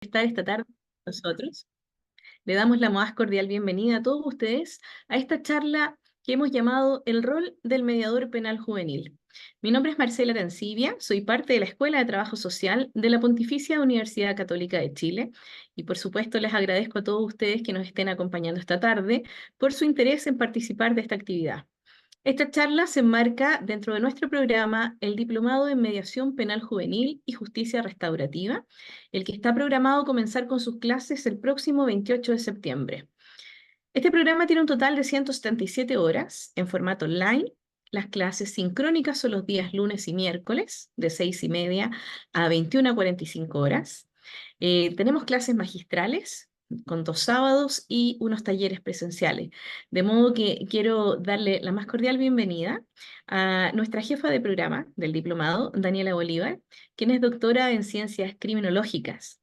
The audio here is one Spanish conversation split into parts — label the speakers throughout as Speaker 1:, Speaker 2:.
Speaker 1: Estar esta tarde con nosotros. Le damos la más cordial bienvenida a todos ustedes a esta charla que hemos llamado El rol del mediador penal juvenil. Mi nombre es Marcela Arancibia, soy parte de la Escuela de Trabajo Social de la Pontificia Universidad Católica de Chile y por supuesto les agradezco a todos ustedes que nos estén acompañando esta tarde por su interés en participar de esta actividad. Esta charla se enmarca dentro de nuestro programa el Diplomado en Mediación Penal Juvenil y Justicia Restaurativa, el que está programado a comenzar con sus clases el próximo 28 de septiembre. Este programa tiene un total de 177 horas en formato online. Las clases sincrónicas son los días lunes y miércoles, de 6:30 a 21:45 horas. Tenemos clases magistrales con 2 sábados y unos talleres presenciales. De modo que quiero darle la más cordial bienvenida a nuestra jefa de programa del diplomado, Daniela Bolívar, quien es doctora en ciencias criminológicas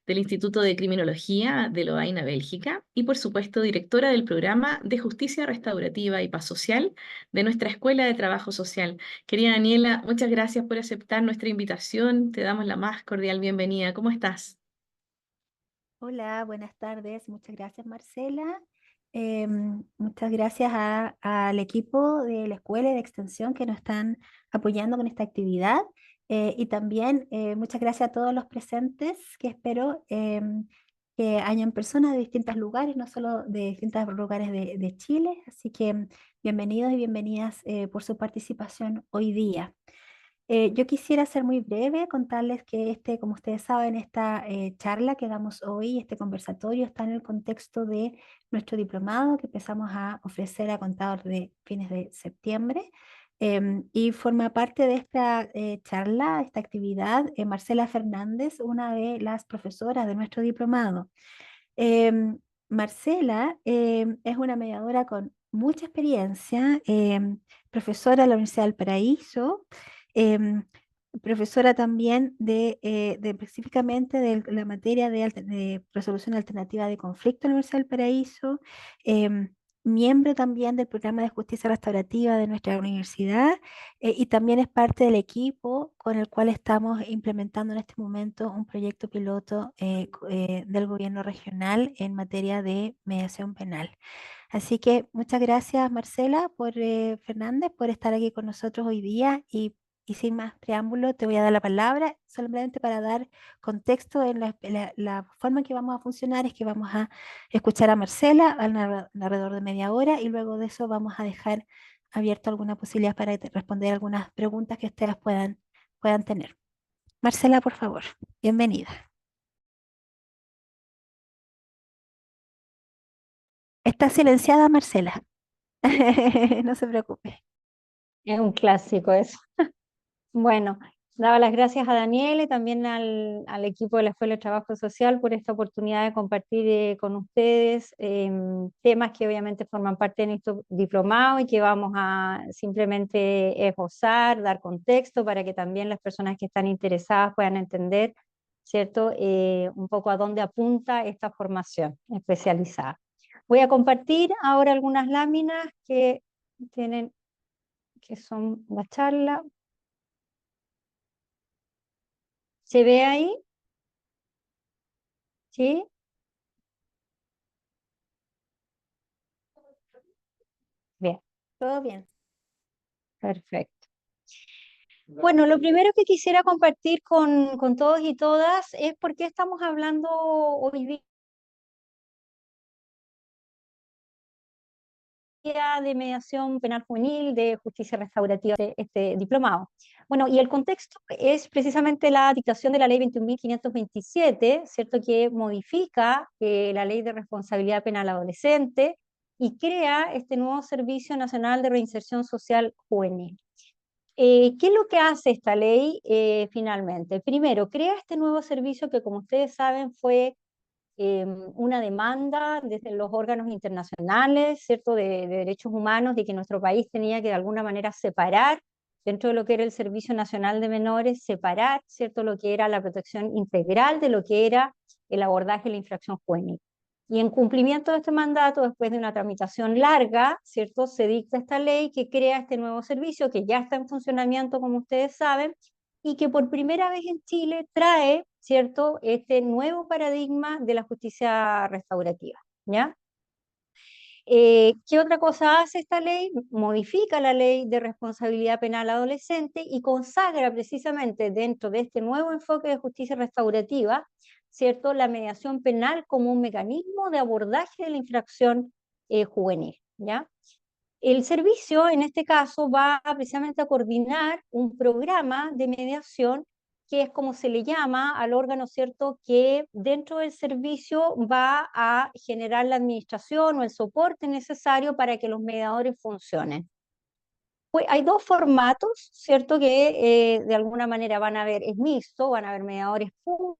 Speaker 1: del Instituto de Criminología de Lovaina, Bélgica, y por supuesto directora del programa de Justicia Restaurativa y Paz Social de nuestra Escuela de Trabajo Social. Querida Daniela, muchas gracias por aceptar nuestra invitación. Te damos la más cordial bienvenida. ¿Cómo estás?
Speaker 2: Hola, buenas tardes. Muchas gracias, Marcela. Muchas gracias al equipo de la escuela y de extensión que nos están apoyando con esta actividad. Y también muchas gracias a todos los presentes, que espero que hayan personas de distintos lugares, no solo de distintos lugares de Chile. Así que bienvenidos y bienvenidas por su participación hoy día. Yo quisiera ser muy breve, contarles que como ustedes saben, esta charla que damos hoy, este conversatorio, está en el contexto de nuestro diplomado que empezamos a ofrecer a contar de fines de septiembre. Y forma parte de esta charla, esta actividad, Marcela Fernández, una de las profesoras de nuestro diplomado. Marcela es una mediadora con mucha experiencia, profesora de la Universidad del Paraíso, em, profesora también específicamente de la materia de resolución alternativa de conflicto en la Universidad del Paraíso, em, miembro también del programa de justicia restaurativa de nuestra universidad, y también es parte del equipo con el cual estamos implementando en este momento un proyecto piloto del gobierno regional en materia de mediación penal. Así que muchas gracias, Marcela, Fernández, por estar aquí con nosotros hoy día y sin más preámbulo te voy a dar la palabra solamente para dar contexto en la forma en que vamos a funcionar es que vamos a escuchar a Marcela alrededor de media hora y luego de eso vamos a dejar abierto alguna posibilidad para responder algunas preguntas que ustedes puedan tener. Marcela, por favor, bienvenida. Está silenciada, Marcela. No se preocupe.
Speaker 3: Es un clásico eso. Bueno, daba las gracias a Daniel y también al equipo de la Escuela de Trabajo Social por esta oportunidad de compartir con ustedes temas que obviamente forman parte de nuestro diplomado y que vamos a simplemente esbozar, dar contexto para que también las personas que están interesadas puedan entender, ¿cierto? Un poco a dónde apunta esta formación especializada. Voy a compartir ahora algunas láminas que son la charla. ¿Se ve ahí? ¿Sí? Bien,
Speaker 2: Todo bien.
Speaker 3: perfecto. Bueno, lo primero que quisiera compartir con todos y todas es por qué estamos hablando hoy día de mediación penal juvenil, de justicia restaurativa, de este diplomado. Bueno, y el contexto es precisamente la dictación de la ley 21.527, ¿cierto? Que modifica la ley de responsabilidad penal adolescente y crea este nuevo Servicio Nacional de Reinserción Social Juvenil. ¿Qué es lo que hace esta ley finalmente? Primero, crea este nuevo servicio que, como ustedes saben, fue una demanda desde los órganos internacionales, ¿cierto?, de derechos humanos, de que nuestro país tenía que de alguna manera separar, dentro de lo que era el Servicio Nacional de Menores, separar, ¿cierto?, lo que era la protección integral de lo que era el abordaje de la infracción juvenil. Y en cumplimiento de este mandato, después de una tramitación larga, ¿cierto?, se dicta esta ley que crea este nuevo servicio que ya está en funcionamiento, como ustedes saben, y que por primera vez en Chile trae ¿cierto?, este nuevo paradigma de la justicia restaurativa, ¿ya? ¿Qué otra cosa hace esta ley? Modifica la ley de responsabilidad penal adolescente y consagra precisamente dentro de este nuevo enfoque de justicia restaurativa, ¿cierto?, la mediación penal como un mecanismo de abordaje de la infracción juvenil, ¿ya? El servicio, en este caso, va precisamente a coordinar un programa de mediación que es como se le llama al órgano, ¿cierto?, que dentro del servicio va a generar la administración o el soporte necesario para que los mediadores funcionen. Pues hay dos formatos, ¿cierto?, que de alguna manera van a haber, es mixto, van a haber mediadores públicos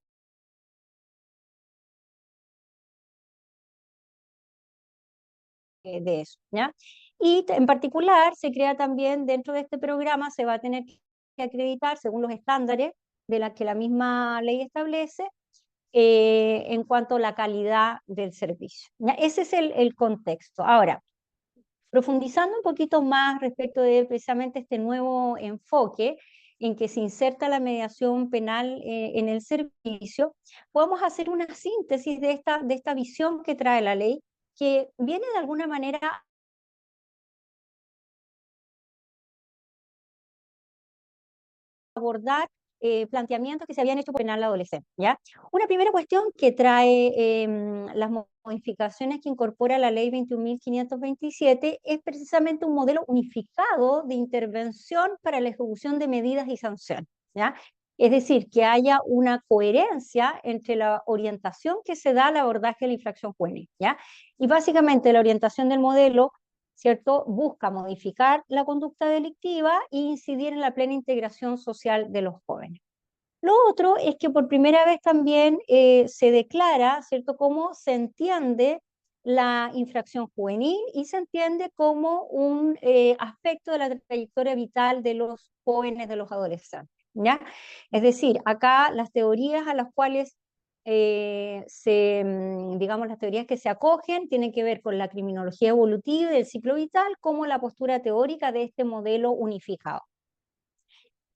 Speaker 3: de eso, ¿ya? Y en particular se crea también dentro de este programa, se va a tener que acreditar según los estándares de la que la misma ley establece en cuanto a la calidad del servicio, ¿ya? Ese es el contexto. Ahora, profundizando un poquito más respecto de precisamente este nuevo enfoque en que se inserta la mediación penal en el servicio, podemos hacer una síntesis de esta visión que trae la ley, que viene de alguna manera abordar planteamientos que se habían hecho por penal adolescente, ¿ya? Una primera cuestión que trae las modificaciones que incorpora la ley 21.527 es precisamente un modelo unificado de intervención para la ejecución de medidas y sanciones, ¿ya? Es decir, que haya una coherencia entre la orientación que se da al abordaje de la infracción juvenil, ¿ya? Y básicamente la orientación del modelo, ¿cierto?, busca modificar la conducta delictiva e incidir en la plena integración social de los jóvenes. Lo otro es que por primera vez también se declara, ¿cierto?, cómo se entiende la infracción juvenil y se entiende como un aspecto de la trayectoria vital de los jóvenes, de los adolescentes, ¿ya? Es decir, acá las teorías a las cuales digamos, las teorías que se acogen tienen que ver con la criminología evolutiva y del ciclo vital como la postura teórica de este modelo unificado.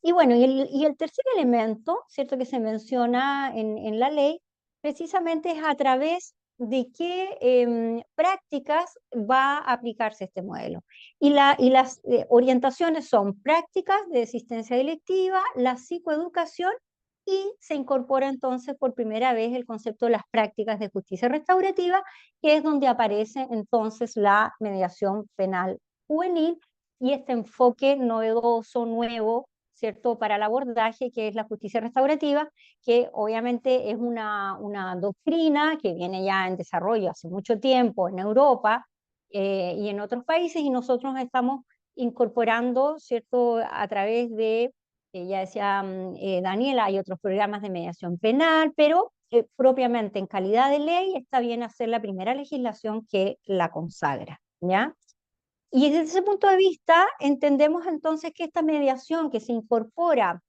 Speaker 3: Y bueno, y el tercer elemento, ¿cierto?, que se menciona en la ley, precisamente es a través de qué prácticas va a aplicarse este modelo. Y las orientaciones son prácticas de asistencia delictiva, la psicoeducación, y se incorpora entonces por primera vez el concepto de las prácticas de justicia restaurativa, que es donde aparece entonces la mediación penal juvenil y este enfoque novedoso, nuevo, ¿cierto?, para el abordaje, que es la justicia restaurativa, que obviamente es una doctrina que viene ya en desarrollo hace mucho tiempo en Europa y en otros países, y nosotros estamos incorporando, ¿cierto?, a través de, ya decía Daniela, hay otros programas de mediación penal, pero propiamente en calidad de ley está bien hacer la primera legislación que la consagra, ¿ya? Y desde ese punto de vista, entendemos entonces que esta mediación que se incorpora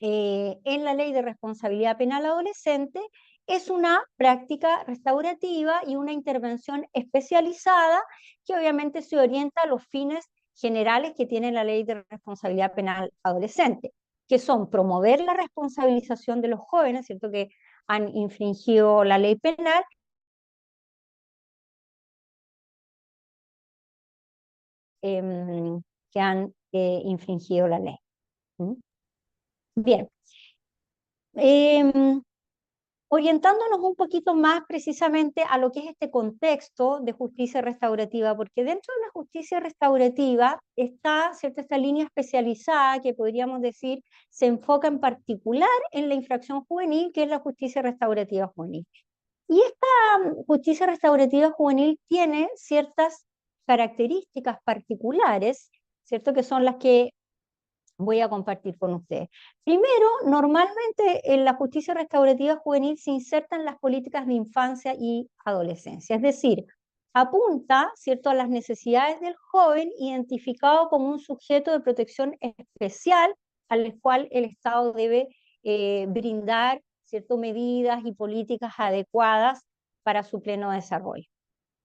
Speaker 3: en la ley de responsabilidad penal adolescente es una práctica restaurativa y una intervención especializada que obviamente se orienta a los fines generales que tiene la ley de responsabilidad penal adolescente, que son promover la responsabilización de los jóvenes, ¿cierto?, que han infringido la ley penal, que han infringido la ley. ¿Mm? Bien. Orientándonos un poquito más precisamente a lo que es este contexto de justicia restaurativa, porque dentro de la justicia restaurativa está, ¿cierto?, esta línea especializada que podríamos decir se enfoca en particular en la infracción juvenil, que es la justicia restaurativa juvenil. Y esta justicia restaurativa juvenil tiene ciertas características particulares, ¿cierto?, que son las que voy a compartir con ustedes. Primero, normalmente en la justicia restaurativa juvenil se insertan las políticas de infancia y adolescencia, es decir, apunta, ¿cierto?, a las necesidades del joven identificado como un sujeto de protección especial al cual el Estado debe brindar, ¿cierto?, medidas y políticas adecuadas para su pleno desarrollo.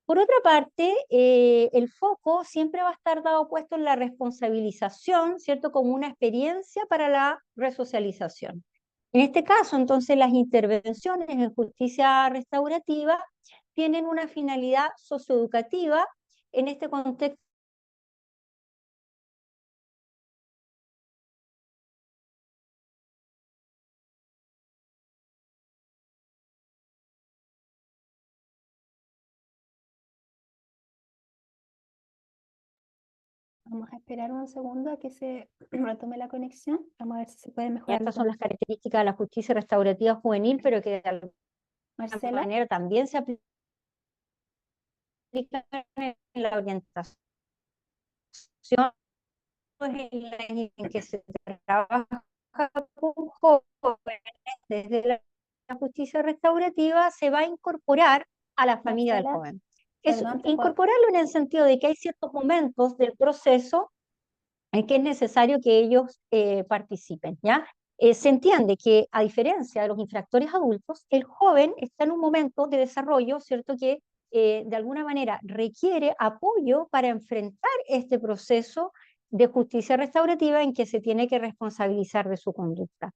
Speaker 3: Por otra parte, el foco siempre va a estar dado puesto en la responsabilización, ¿cierto?, como una experiencia para la resocialización. En este caso, entonces, las intervenciones en justicia restaurativa tienen una finalidad socioeducativa en este contexto.
Speaker 2: Vamos a esperar un segundo a que se retome la conexión. Vamos a ver si se puede mejorar la
Speaker 3: Estas son las
Speaker 2: conexión.
Speaker 3: características de la justicia restaurativa juvenil, pero que de alguna
Speaker 2: Marcela,
Speaker 3: manera también se aplican en la orientación, en que se trabaja con jóvenes desde la justicia restaurativa, se va a incorporar a la familia del
Speaker 2: Marcela,
Speaker 3: joven. Es
Speaker 2: perdón,
Speaker 3: incorporarlo en el sentido de que hay ciertos momentos del proceso en que es necesario que ellos participen, ¿ya? Se entiende que, a diferencia de los infractores adultos, el joven está en un momento de desarrollo, ¿cierto?, que de alguna manera requiere apoyo para enfrentar este proceso de justicia restaurativa en que se tiene que responsabilizar de su conducta.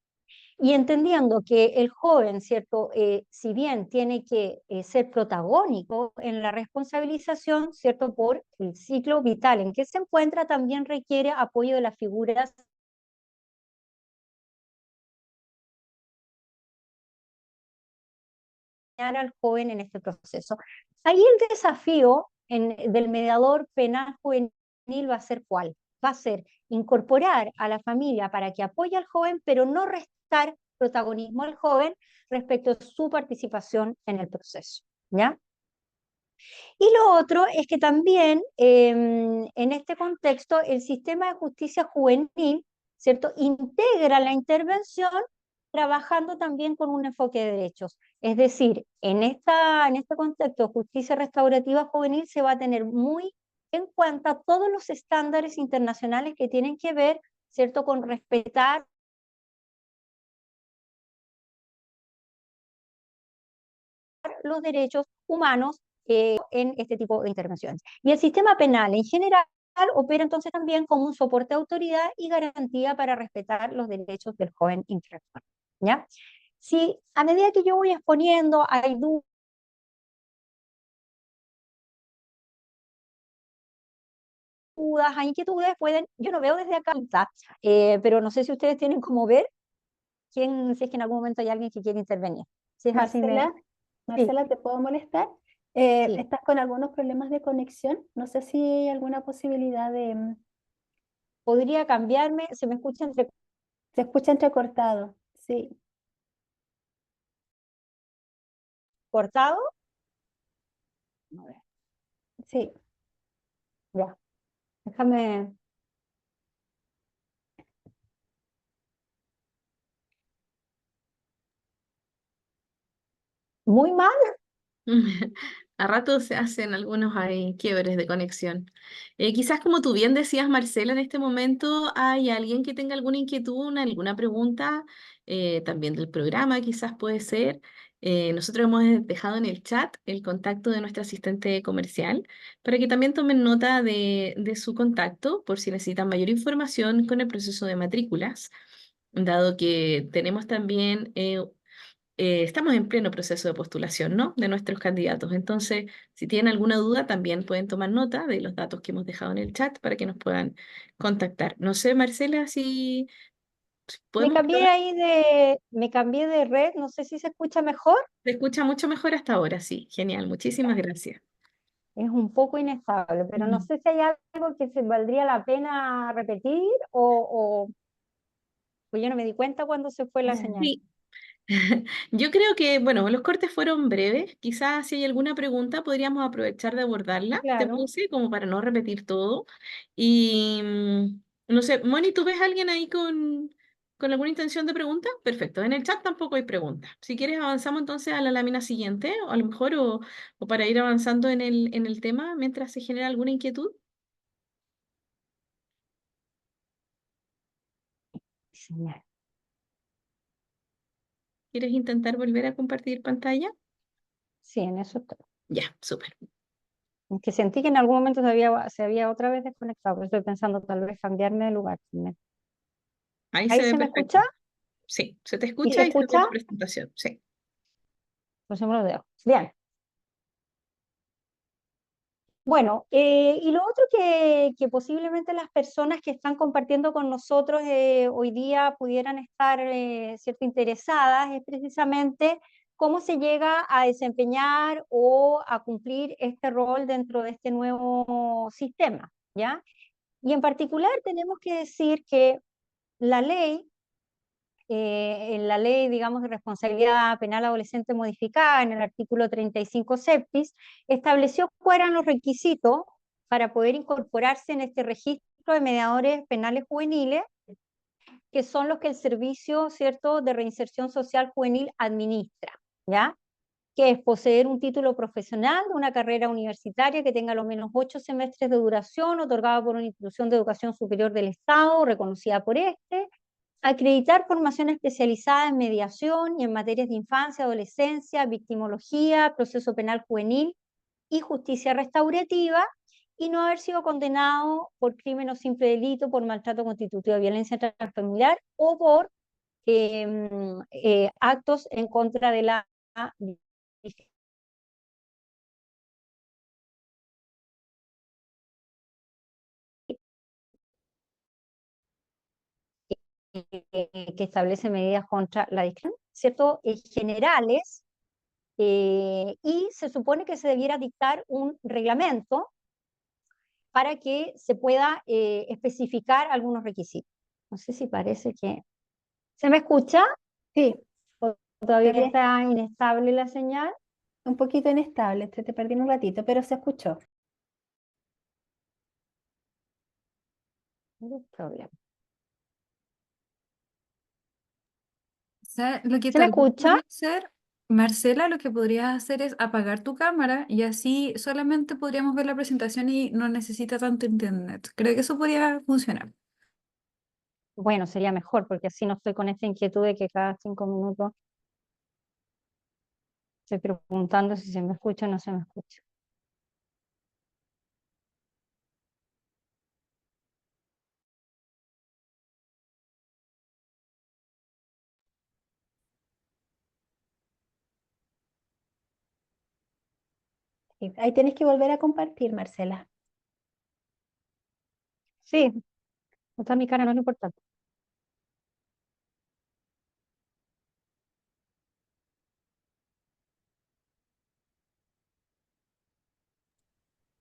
Speaker 3: Y entendiendo que el joven, ¿cierto? Si bien tiene que ser protagónico en la responsabilización, ¿cierto? Por el ciclo vital en que se encuentra, también requiere apoyo de las figuras al joven en este proceso. Ahí el desafío del mediador penal juvenil va a ser ¿cuál? Va a ser incorporar a la familia para que apoye al joven, pero no restar protagonismo al joven respecto a su participación en el proceso, ¿ya? Y lo otro es que también en este contexto el sistema de justicia juvenil, ¿cierto?, integra la intervención trabajando también con un enfoque de derechos. Es decir, en este contexto de justicia restaurativa juvenil se va a tener muy en cuenta todos los estándares internacionales que tienen que ver, ¿cierto?, con respetar los derechos humanos en este tipo de intervenciones. Y el sistema penal en general opera entonces también como un soporte de autoridad y garantía para respetar los derechos del joven infractor, ¿ya? Si a medida que yo voy exponiendo hay dudas, hay inquietudes, yo no veo desde acá, pero no sé si ustedes tienen como ver si es que en algún momento hay alguien que quiere intervenir. Si es así,
Speaker 2: Marcela,
Speaker 3: sí,
Speaker 2: Marcela, ¿te puedo molestar?
Speaker 3: sí.
Speaker 2: Estás con algunos problemas de conexión. No sé si hay alguna posibilidad de...
Speaker 3: Podría cambiarme, se me escucha
Speaker 2: Se escucha entrecortado. Sí,
Speaker 3: entrecortado. A ver,
Speaker 2: sí.
Speaker 3: ya, déjame. Muy mal.
Speaker 1: A ratos se hacen algunos ahí quiebres de conexión. Quizás como tú bien decías, Marcela, en este momento hay alguien que tenga alguna inquietud, alguna pregunta, también del programa, quizás puede ser. Nosotros hemos dejado en el chat el contacto de nuestra asistente comercial para que también tomen nota de su contacto por si necesitan mayor información con el proceso de matrículas, dado que tenemos también estamos en pleno proceso de postulación, ¿no? De nuestros candidatos. Entonces, si tienen alguna duda, también pueden tomar nota de los datos que hemos dejado en el chat para que nos puedan contactar. No sé, Marcela, si podemos probar.
Speaker 3: Me cambié de red, no sé si se escucha mejor,
Speaker 1: Se escucha mucho mejor hasta ahora, sí. Genial, muchísimas gracias.
Speaker 3: es un poco inestable, pero no
Speaker 1: Ujú.
Speaker 3: sé si hay algo que se valdría la pena repetir o yo no me di cuenta cuando se fue la señal.
Speaker 1: Sí. Yo creo que, bueno, los cortes fueron breves. Quizás si hay alguna pregunta podríamos aprovechar de abordarla, ¿te
Speaker 3: Claro,
Speaker 1: parece? Como para no repetir todo. Y no sé, Moni, ¿tú ves a alguien ahí con alguna intención de pregunta? Perfecto. En el chat tampoco hay preguntas. Si quieres avanzamos entonces a la lámina siguiente, o a lo mejor, o para ir avanzando en el tema mientras se genera alguna inquietud.
Speaker 3: señal.
Speaker 1: ¿Quieres intentar volver a compartir pantalla?
Speaker 3: Sí, en eso estoy.
Speaker 1: Ya, súper.
Speaker 3: Es que sentí que en algún momento se había otra vez desconectado, pero estoy pensando tal vez cambiarme de lugar.
Speaker 1: Ahí se
Speaker 3: ¿Ahí
Speaker 1: ve
Speaker 3: se me
Speaker 1: perfecto.
Speaker 3: escucha?
Speaker 1: Sí, se te
Speaker 3: ¿Y se
Speaker 1: escucha y se ve
Speaker 3: escucha?
Speaker 1: tu presentación. Sí.
Speaker 3: Crucemos los dedos. Bien. Bueno, y lo otro que posiblemente las personas que están compartiendo con nosotros hoy día pudieran estar cierto, interesadas es precisamente cómo se llega a desempeñar o a cumplir este rol dentro de este nuevo sistema, ¿ya? Y en particular tenemos que decir que la ley en la ley, digamos, de responsabilidad penal adolescente modificada, en el artículo 35 septis, estableció cuáles eran los requisitos para poder incorporarse en este registro de mediadores penales juveniles, que son los que el Servicio, ¿cierto?, de Reinserción Social Juvenil administra, ¿ya? Que es poseer un título profesional de una carrera universitaria que tenga al menos 8 semestres de duración, otorgado por una institución de educación superior del Estado, reconocida por este, acreditar formación especializada en mediación y en materias de infancia, adolescencia, victimología, proceso penal juvenil y justicia restaurativa, y no haber sido condenado por crimen o simple delito, por maltrato constitutivo de violencia intrafamiliar o por actos en contra de la que establece medidas contra la discriminación, ¿cierto? Generales, y se supone que se debiera dictar un reglamento para que se pueda especificar algunos requisitos. No sé si parece que... ¿Se me escucha?
Speaker 2: Sí,
Speaker 3: ¿O todavía
Speaker 2: bien.
Speaker 3: está inestable la señal?
Speaker 2: Un poquito inestable, te perdí un ratito, pero se escuchó.
Speaker 3: No hay problema.
Speaker 4: Sea, lo que
Speaker 3: ¿Se me
Speaker 4: tal vez
Speaker 3: escucha?
Speaker 4: podría hacer, Marcela, lo que podrías hacer es apagar tu cámara y así solamente podríamos ver la presentación y no necesita tanto internet. Creo que eso podría funcionar.
Speaker 3: Bueno, sería mejor, porque así no estoy con esta inquietud de que cada 5 minutos estoy preguntando si se me escucha o no se me escucha.
Speaker 2: Sí, ahí tienes que volver a compartir, Marcela.
Speaker 3: Sí, no está mi cara, no es lo importante.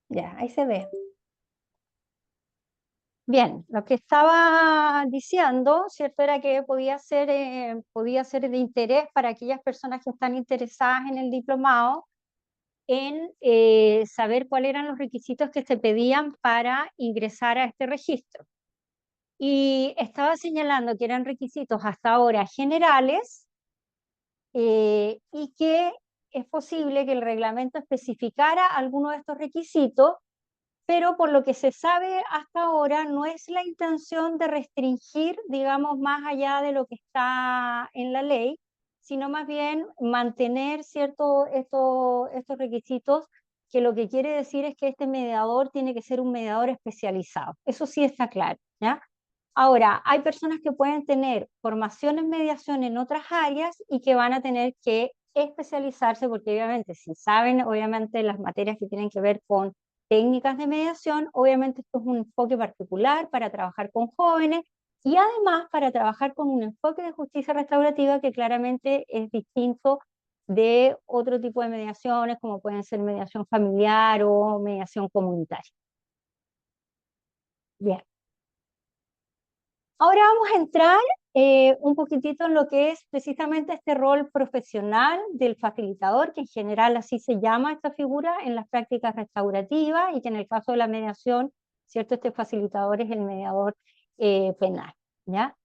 Speaker 2: Ya, ahí se ve.
Speaker 3: Bien, lo que estaba diciendo, ¿cierto? Era que podía ser de interés para aquellas personas que están interesadas en el diplomado en saber cuáles eran los requisitos que se pedían para ingresar a este registro. Y estaba señalando que eran requisitos hasta ahora generales y que es posible que el reglamento especificara algunos de estos requisitos, pero por lo que se sabe hasta ahora no es la intención de restringir, digamos, más allá de lo que está en la ley, sino más bien mantener estos requisitos, que lo que quiere decir es que este mediador tiene que ser un mediador especializado. Eso sí está claro, ¿ya? Ahora, hay personas que pueden tener formación en mediación en otras áreas y que van a tener que especializarse, porque obviamente si saben, obviamente las materias que tienen que ver con técnicas de mediación, obviamente esto es un enfoque particular para trabajar con jóvenes y además para trabajar con un enfoque de justicia restaurativa que claramente es distinto de otro tipo de mediaciones, como pueden ser mediación familiar o mediación comunitaria. Bien. Ahora vamos a entrar un poquitito en lo que es precisamente este rol profesional del facilitador, que en general así se llama esta figura en las prácticas restaurativas y que en el caso de la mediación, ¿cierto? Este facilitador es el mediador penal, ¿ya?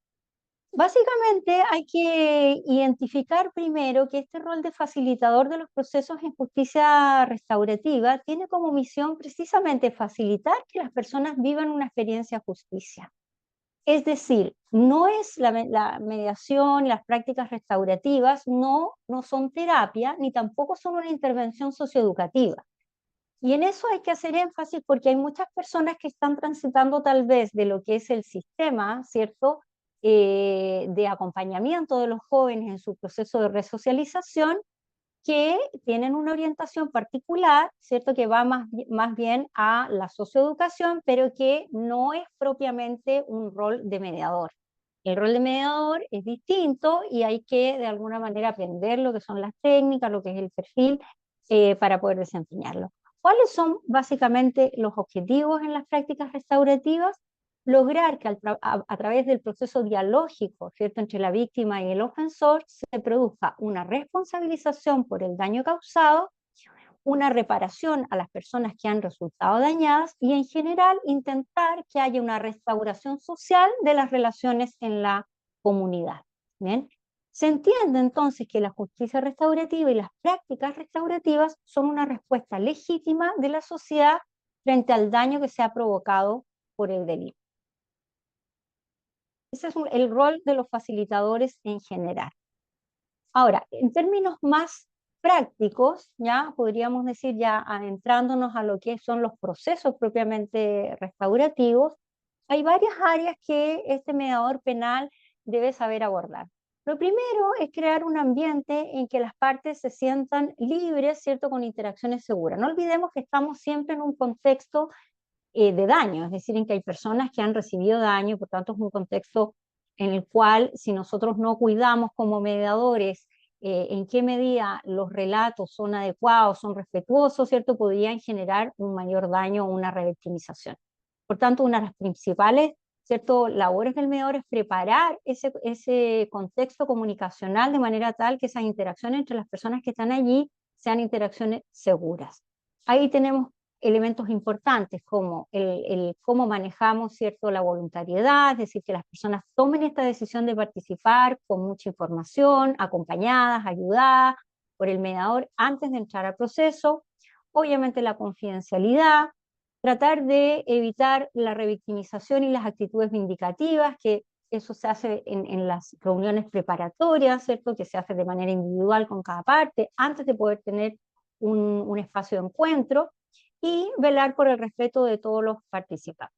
Speaker 3: Básicamente hay que identificar primero que este rol de facilitador de los procesos en justicia restaurativa tiene como misión precisamente facilitar que las personas vivan una experiencia de justicia. Es decir, no es la mediación, las prácticas restaurativas no son terapia, ni tampoco son una intervención socioeducativa. Y en eso hay que hacer énfasis porque hay muchas personas que están transitando tal vez de lo que es el sistema, ¿cierto? de acompañamiento de los jóvenes en su proceso de resocialización, que tienen una orientación particular, ¿cierto? Que va más bien a la socioeducación, pero que no es propiamente un rol de mediador. El rol de mediador es distinto y hay que de alguna manera aprender lo que son las técnicas, lo que es el perfil, para poder desempeñarlo. ¿Cuáles son básicamente los objetivos en las prácticas restaurativas? Lograr que a través del proceso dialógico, ¿cierto?, entre la víctima y el ofensor, se produzca una responsabilización por el daño causado, una reparación a las personas que han resultado dañadas y en general intentar que haya una restauración social de las relaciones en la comunidad. ¿Bien? Se entiende entonces que la justicia restaurativa y las prácticas restaurativas son una respuesta legítima de la sociedad frente al daño que se ha provocado por el delito. Ese es el rol de los facilitadores en general. Ahora, en términos más prácticos, ya podríamos decir, ya adentrándonos a lo que son los procesos propiamente restaurativos, hay varias áreas que este mediador penal debe saber abordar. Lo primero es crear un ambiente en que las partes se sientan libres, ¿cierto?, con interacciones seguras. No olvidemos que estamos siempre en un contexto de daño, es decir, en que hay personas que han recibido daño, por tanto es un contexto en el cual si nosotros no cuidamos como mediadores en qué medida los relatos son adecuados, son respetuosos, ¿cierto?, podrían generar un mayor daño o una revictimización. Por tanto, una de las principales, ¿cierto?, labores del mediador es preparar ese contexto comunicacional de manera tal que esas interacciones entre las personas que están allí sean interacciones seguras. Ahí tenemos elementos importantes como el cómo manejamos, ¿cierto?, la voluntariedad, es decir, que las personas tomen esta decisión de participar con mucha información, acompañadas, ayudadas por el mediador antes de entrar al proceso. Obviamente la confidencialidad, tratar de evitar la revictimización y las actitudes vindicativas, que eso se hace en las reuniones preparatorias, ¿cierto?, que se hace de manera individual con cada parte, antes de poder tener un espacio de encuentro, y velar por el respeto de todos los participantes.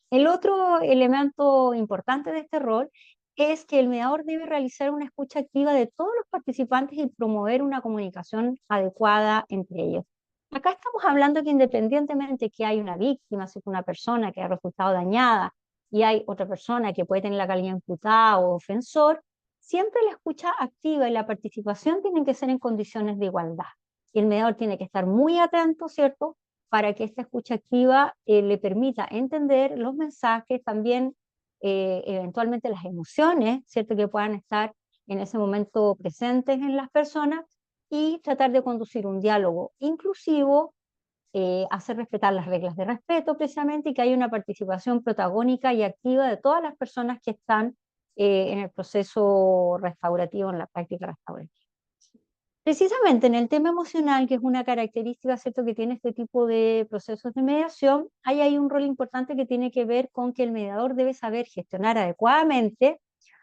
Speaker 3: El otro elemento importante de este rol es que el mediador debe realizar una escucha activa de todos los participantes y promover una comunicación adecuada entre ellos. Acá estamos hablando que independientemente que hay una víctima, si es una persona que ha resultado dañada y hay otra persona que puede tener la calidad imputada o ofensor, siempre la escucha activa y la participación tienen que ser en condiciones de igualdad. Y el mediador tiene que estar muy atento, ¿cierto?, para que esta escucha activa le permita entender los mensajes, también eventualmente las emociones, ¿cierto?, que puedan estar en ese momento presentes en las personas, y tratar de conducir un diálogo inclusivo, hacer respetar las reglas de respeto precisamente, y que haya una participación protagónica y activa de todas las personas que están en el proceso restaurativo, en la práctica restaurativa. Precisamente en el tema emocional, que es una característica, ¿cierto?, que tiene este tipo de procesos de mediación, hay un rol importante que tiene que ver con que el mediador debe saber gestionar adecuadamente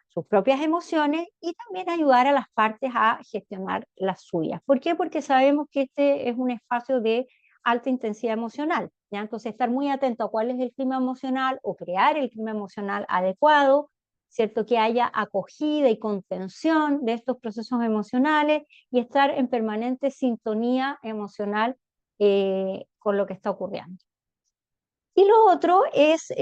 Speaker 3: sus propias emociones y también ayudar a las partes a gestionar las suyas. ¿Por qué? Porque sabemos que este es un espacio de alta intensidad emocional, ¿ya? Entonces, estar muy atento a cuál es el clima emocional o crear el clima emocional adecuado, ¿cierto?, que haya acogida y contención de estos procesos emocionales y estar en permanente sintonía emocional con lo que está ocurriendo. Y lo otro es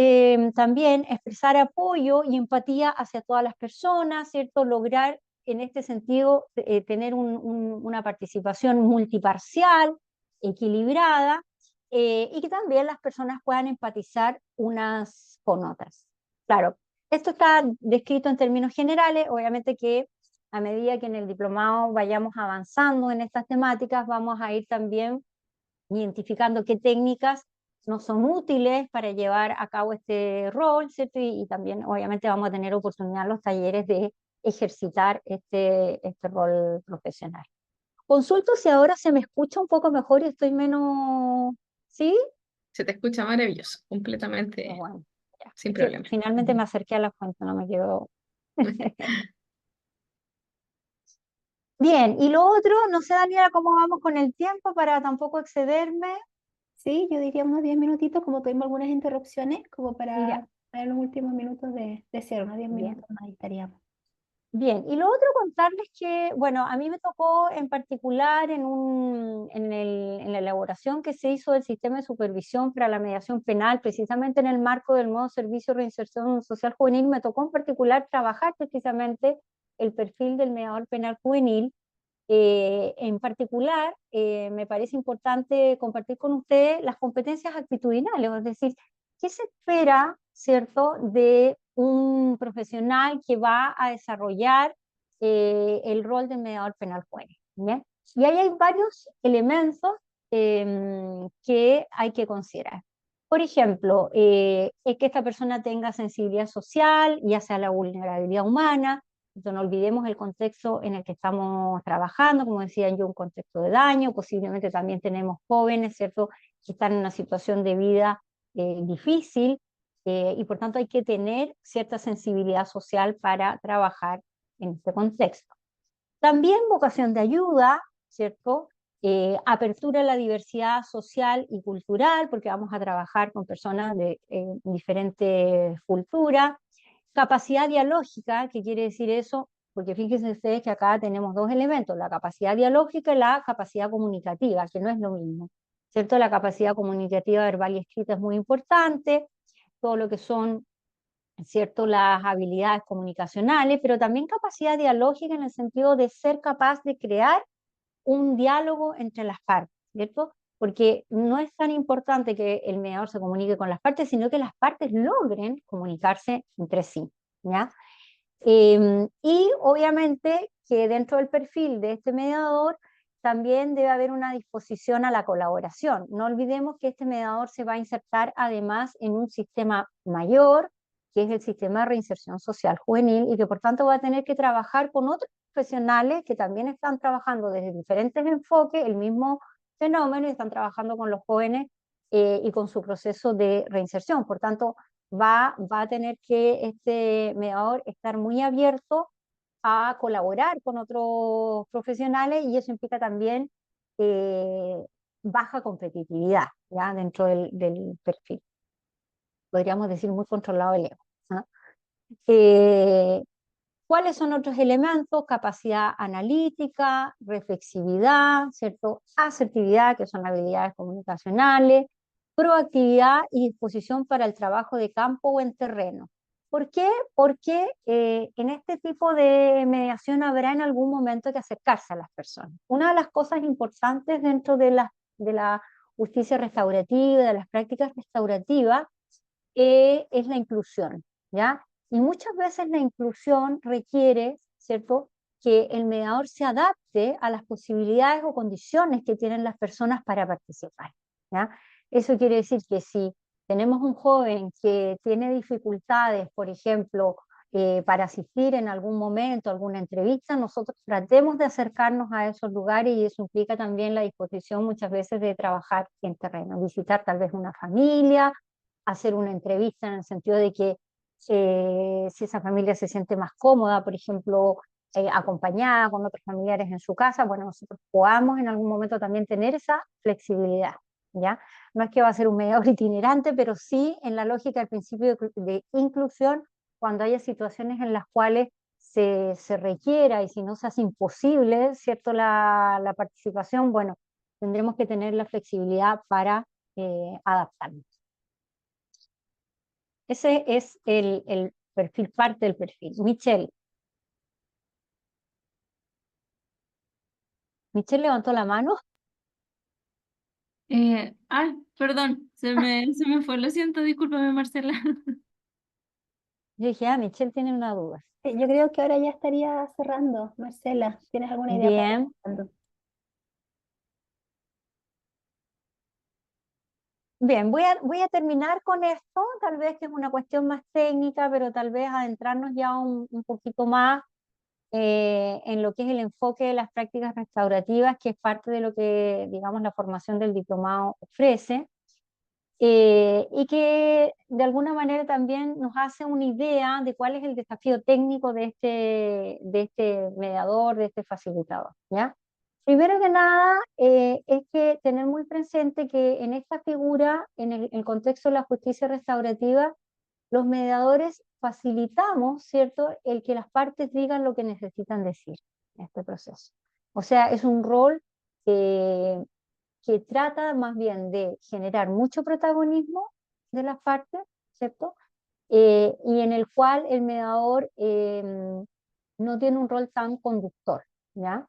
Speaker 3: también expresar apoyo y empatía hacia todas las personas, ¿cierto? Lograr en este sentido tener una participación multiparcial, equilibrada, y que también las personas puedan empatizar unas con otras. Claro, esto está descrito en términos generales, obviamente que a medida que en el diplomado vayamos avanzando en estas temáticas, vamos a ir también identificando qué técnicas nos son útiles para llevar a cabo este rol, ¿cierto? Y también obviamente vamos a tener oportunidad en los talleres de ejercitar este rol profesional. Consulto si ahora se me escucha un poco mejor y estoy menos... ¿Sí?
Speaker 1: Se te escucha maravilloso, completamente
Speaker 3: Bueno, ya.
Speaker 1: sin
Speaker 3: Es que
Speaker 1: problema.
Speaker 3: finalmente me acerqué a la fuente, no me quedo... Bien, y lo otro, no sé, Daniela, cómo vamos con el tiempo para tampoco excederme.
Speaker 2: Sí, yo diría unos 10 minutitos, como tuvimos algunas interrupciones, como
Speaker 3: Ya.
Speaker 2: para En los últimos minutos de cierre, unos 10
Speaker 3: Bien.
Speaker 2: minutos más ahí estaríamos.
Speaker 3: Bien, y lo otro contarles que, bueno, a mí me tocó en particular en la elaboración que se hizo del sistema de supervisión para la mediación penal, precisamente en el marco del nuevo servicio de reinserción social juvenil, me tocó en particular trabajar precisamente el perfil del mediador penal juvenil. En particular, me parece importante compartir con ustedes las competencias actitudinales, es decir, ¿qué se espera, cierto, de un profesional que va a desarrollar el rol de mediador penal juvenil? ¿Bien? Y ahí hay varios elementos que hay que considerar. Por ejemplo, es que esta persona tenga sensibilidad social, ya sea la vulnerabilidad humana. Entonces, no olvidemos el contexto en el que estamos trabajando, como decía yo, un contexto de daño, posiblemente también tenemos jóvenes, ¿cierto?, que están en una situación de vida difícil, y por tanto hay que tener cierta sensibilidad social para trabajar en este contexto. También vocación de ayuda, ¿cierto? Apertura a la diversidad social y cultural, porque vamos a trabajar con personas de diferentes culturas. Capacidad dialógica, ¿qué quiere decir eso? Porque fíjense ustedes que acá tenemos dos elementos, la capacidad dialógica y la capacidad comunicativa, que no es lo mismo, ¿cierto? La capacidad comunicativa verbal y escrita es muy importante, todo lo que son, ¿cierto?, las habilidades comunicacionales, pero también capacidad dialógica en el sentido de ser capaz de crear un diálogo entre las partes, ¿cierto? Porque no es tan importante que el mediador se comunique con las partes, sino que las partes logren comunicarse entre sí, ¿ya? Y obviamente que dentro del perfil de este mediador también debe haber una disposición a la colaboración. No olvidemos que este mediador se va a insertar además en un sistema mayor, que es el sistema de reinserción social juvenil, y que por tanto va a tener que trabajar con otros profesionales que también están trabajando desde diferentes enfoques, el mismo fenómeno, y están trabajando con los jóvenes y con su proceso de reinserción. Por tanto, va a tener que este mediador estar muy abierto a colaborar con otros profesionales, y eso implica también eh, baja competitividad, ¿ya?, dentro del perfil. Podríamos decir muy controlado el ego, ¿no? ¿Cuáles son otros elementos? Capacidad analítica, reflexividad, ¿cierto? Asertividad, que son habilidades comunicacionales, proactividad y disposición para el trabajo de campo o en terreno. ¿Por qué? Porque en este tipo de mediación habrá en algún momento que acercarse a las personas. Una de las cosas importantes dentro de la justicia restaurativa, de las prácticas restaurativas, es la inclusión, ¿ya? Y muchas veces la inclusión requiere, ¿cierto?, que el mediador se adapte a las posibilidades o condiciones que tienen las personas para participar, ¿ya? Eso quiere decir que si tenemos un joven que tiene dificultades, por ejemplo, para asistir en algún momento a alguna entrevista, nosotros tratemos de acercarnos a esos lugares, y eso implica también la disposición muchas veces de trabajar en terreno, visitar tal vez una familia, hacer una entrevista en el sentido de que si esa familia se siente más cómoda, por ejemplo, acompañada con otros familiares en su casa, bueno, nosotros podamos en algún momento también tener esa flexibilidad, ¿ya? No es que va a ser un mediador itinerante, pero sí en la lógica del principio de inclusión, cuando haya situaciones en las cuales se requiera, y si no se hace imposible, ¿cierto?, la participación, bueno, tendremos que tener la flexibilidad para adaptarnos. Ese es el perfil, parte del perfil. Michelle levantó la mano.
Speaker 1: Perdón, se me fue, lo siento, discúlpame, Marcela.
Speaker 3: Yo dije, Michelle tiene una duda.
Speaker 2: Yo creo que ahora ya estaría cerrando. Marcela, ¿tienes alguna idea para ir
Speaker 3: Bien,
Speaker 2: cerrando?
Speaker 3: bien, voy a terminar con esto, tal vez que es una cuestión más técnica, pero tal vez adentrarnos ya un poquito más en lo que es el enfoque de las prácticas restaurativas, que es parte de lo que, digamos, la formación del diplomado ofrece. Y que de alguna manera también nos hace una idea de cuál es el desafío técnico de este mediador, de este facilitador, ¿ya? Primero que nada, es que tener muy presente que en esta figura, en el contexto de la justicia restaurativa, los mediadores facilitamos, ¿cierto?, el que las partes digan lo que necesitan decir en este proceso. O sea, es un rol que trata más bien de generar mucho protagonismo de las partes, ¿cierto? Y en el cual el mediador no tiene un rol tan conductor, ¿ya?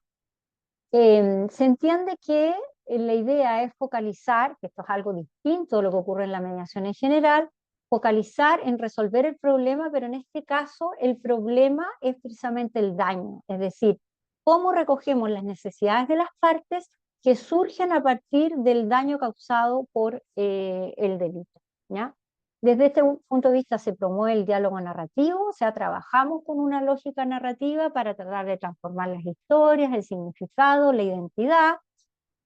Speaker 3: Se entiende que la idea es focalizar, que esto es algo distinto de lo que ocurre en la mediación en general, focalizar en resolver el problema, pero en este caso el problema es precisamente el daño, es decir, cómo recogemos las necesidades de las partes que surgen a partir del daño causado por el delito, ¿ya? Desde este punto de vista se promueve el diálogo narrativo, o sea, trabajamos con una lógica narrativa para tratar de transformar las historias, el significado, la identidad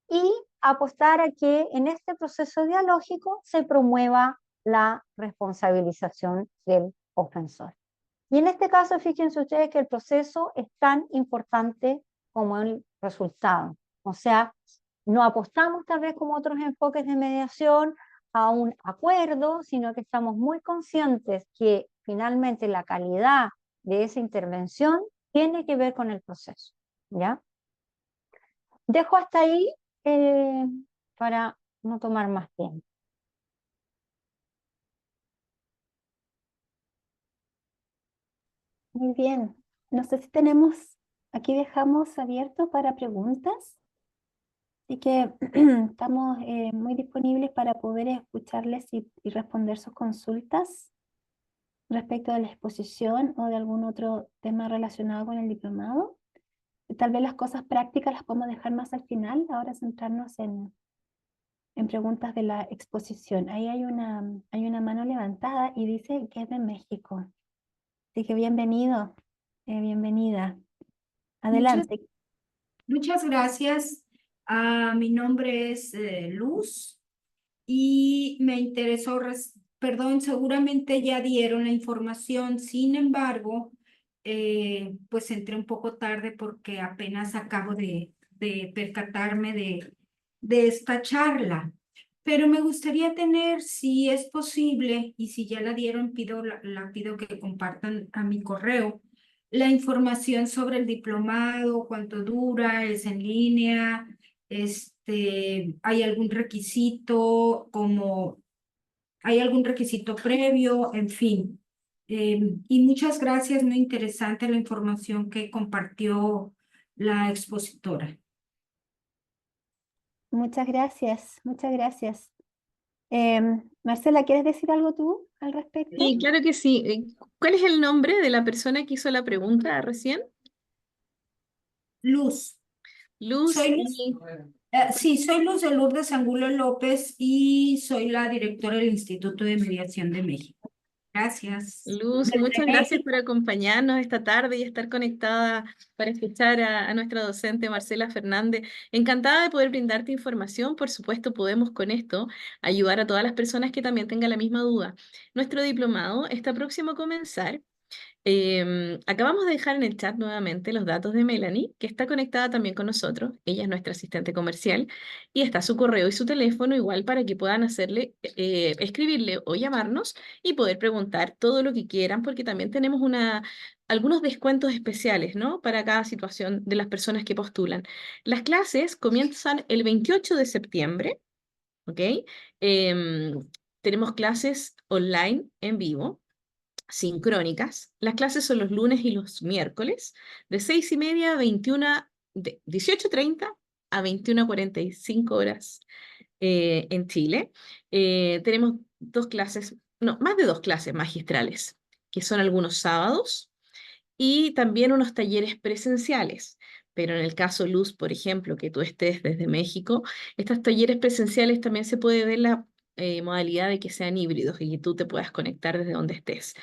Speaker 3: y apostar a que en este proceso dialógico se promueva la responsabilización del ofensor. Y en este caso, fíjense ustedes que el proceso es tan importante como el resultado. O sea, no apostamos tal vez como otros enfoques de mediación a un acuerdo, sino que estamos muy conscientes que finalmente la calidad de esa intervención tiene que ver con el proceso, ¿ya? Dejo hasta ahí para no tomar más tiempo.
Speaker 2: Muy bien. No sé si tenemos, aquí dejamos abierto para preguntas, así que estamos muy disponibles para poder escucharles y responder sus consultas respecto de la exposición o de algún otro tema relacionado con el diplomado. Tal vez las cosas prácticas las podemos dejar más al final, ahora centrarnos en preguntas de la exposición. Ahí hay una mano levantada y dice que es de México. Así que bienvenido, bienvenida. Adelante.
Speaker 5: Muchas gracias. Mi nombre es Luz y me interesó, perdón, seguramente ya dieron la información, sin embargo, pues entré un poco tarde porque apenas acabo de percatarme de esta charla. Pero me gustaría tener, si es posible, y si ya la dieron, la pido que compartan a mi correo, la información sobre el diplomado, cuánto dura, es en línea, hay algún requisito, hay algún requisito previo, en fin. Y muchas gracias, muy interesante la información que compartió la expositora.
Speaker 2: Muchas gracias, muchas gracias. Marcela, ¿quieres decir algo tú al respecto?
Speaker 1: Sí, claro que sí. ¿Cuál es el nombre de la persona que hizo la pregunta recién?
Speaker 5: Luz.
Speaker 1: Luz.
Speaker 5: Soy Luz. Sí, soy Luz de Lourdes Angulo López y soy la directora del Instituto de Mediación de México. Gracias.
Speaker 1: Luz, muchas gracias por acompañarnos esta tarde y estar conectada para escuchar a nuestra docente Marcela Fernández. Encantada de poder brindarte información. Por supuesto, podemos con esto ayudar a todas las personas que también tengan la misma duda. Nuestro diplomado está próximo a comenzar. Acabamos de dejar en el chat nuevamente los datos de Melanie, que está conectada también con nosotros. Ella es nuestra asistente comercial y está su correo y su teléfono igual para que puedan escribirle o llamarnos y poder preguntar todo lo que quieran, porque también tenemos algunos descuentos especiales, ¿no? Para cada situación de las personas que postulan. Las clases comienzan el 28 de septiembre, ¿ok? Em, Tenemos clases online en vivo sincrónicas. Las clases son los lunes y los miércoles, de 6:30 a 21, de 18:30 a 21:45 horas en Chile. Tenemos dos clases, no, más de dos clases magistrales, que son algunos sábados y también unos talleres presenciales. Pero en el caso Luz, por ejemplo, que tú estés desde México, estos talleres presenciales también se puede ver la modalidad de que sean híbridos y que tú te puedas conectar desde donde estés.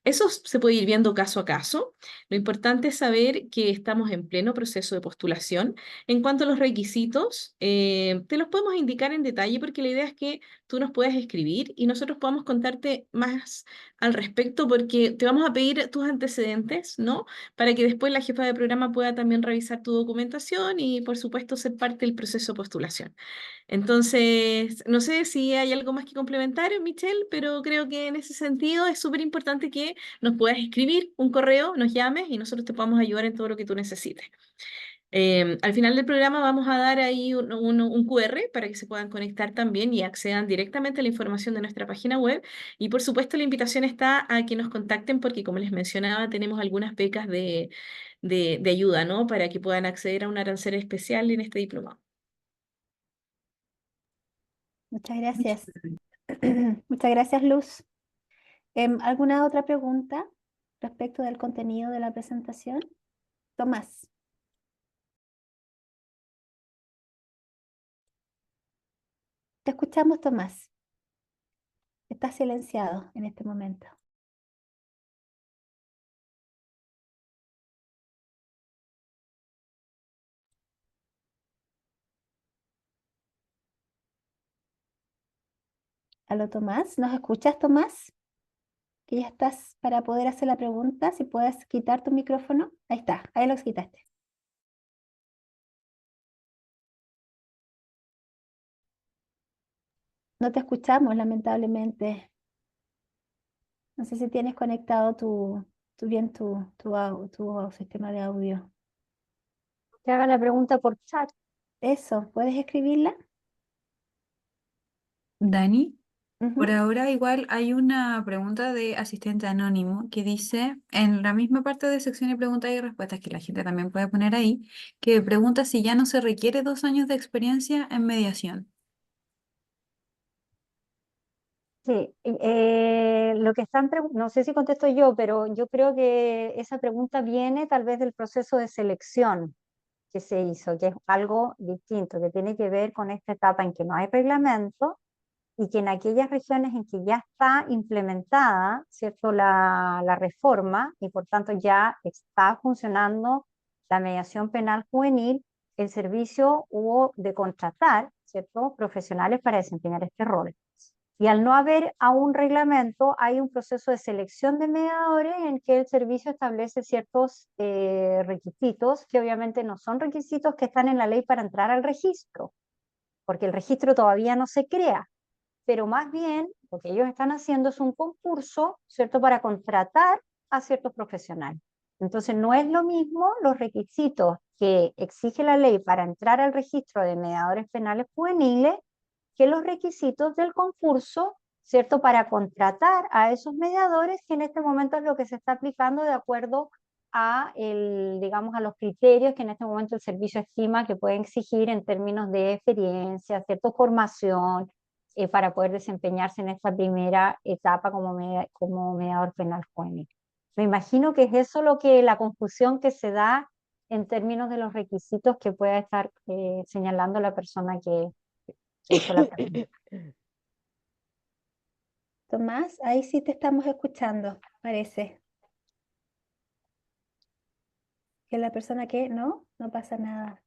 Speaker 1: Eso se puede ir viendo caso a caso. Lo importante es saber que estamos en pleno proceso de postulación. En cuanto a los requisitos, te los podemos indicar en detalle porque la idea es que tú nos puedas escribir y nosotros podamos contarte más al respecto porque te vamos a pedir tus antecedentes, ¿no? Para que después la jefa de programa pueda también revisar tu documentación y, por supuesto, ser parte del proceso de postulación. Entonces, no sé si hay algo más que complementar, Michelle, pero creo que en ese sentido es súper importante que nos puedas escribir un correo, nos llames y nosotros te podamos ayudar en todo lo que tú necesites. Al final del programa vamos a dar ahí un QR para que se puedan conectar también y accedan directamente a la información de nuestra página web. Y por supuesto la invitación está a que nos contacten porque como les mencionaba tenemos algunas becas de ayuda, ¿no? Para que puedan acceder a un arancel especial en este diplomado.
Speaker 2: Muchas gracias. Muchas gracias, Luz. ¿Alguna otra pregunta respecto del contenido de la presentación? Tomás. Te escuchamos, Tomás. Estás silenciado en este momento. ¿Aló, Tomás? ¿Nos escuchas, Tomás? Que ya estás para poder hacer la pregunta. Si puedes quitar tu micrófono. Ahí está, ahí lo quitaste. No te escuchamos, lamentablemente. No sé si tienes conectado tu sistema de audio.
Speaker 3: Que haga la pregunta por chat.
Speaker 2: Eso, ¿puedes escribirla?
Speaker 4: Dani,
Speaker 2: Ujú.
Speaker 4: por ahora igual hay una pregunta de asistente anónimo que dice, en la misma parte de sección de preguntas y respuestas que la gente también puede poner ahí, que pregunta si ya no se requiere 2 años de experiencia en mediación.
Speaker 3: Sí, lo que están no sé si contesto yo, pero yo creo que esa pregunta viene tal vez del proceso de selección que se hizo, que es algo distinto, que tiene que ver con esta etapa en que no hay reglamento y que en aquellas regiones en que ya está implementada, ¿cierto?, la reforma y por tanto ya está funcionando la mediación penal juvenil, el servicio hubo de contratar, ¿cierto?, profesionales para desempeñar este rol. Y al no haber aún reglamento, hay un proceso de selección de mediadores en que el servicio establece ciertos requisitos que obviamente no son requisitos que están en la ley para entrar al registro, porque el registro todavía no se crea, pero más bien lo que ellos están haciendo es un concurso, ¿cierto?, para contratar a ciertos profesionales. Entonces no es lo mismo los requisitos que exige la ley para entrar al registro de mediadores penales juveniles que los requisitos del concurso, ¿cierto?, para contratar a esos mediadores, que en este momento es lo que se está aplicando de acuerdo a, digamos, a los criterios que en este momento el servicio estima que pueden exigir en términos de experiencia, cierta formación, para poder desempeñarse en esta primera etapa como mediador penal juvenil. Me imagino que es eso la confusión que se da en términos de los requisitos que pueda estar señalando la persona que hizo la pregunta.
Speaker 2: Tomás, ahí sí te estamos escuchando, parece. Que la persona que no pasa nada.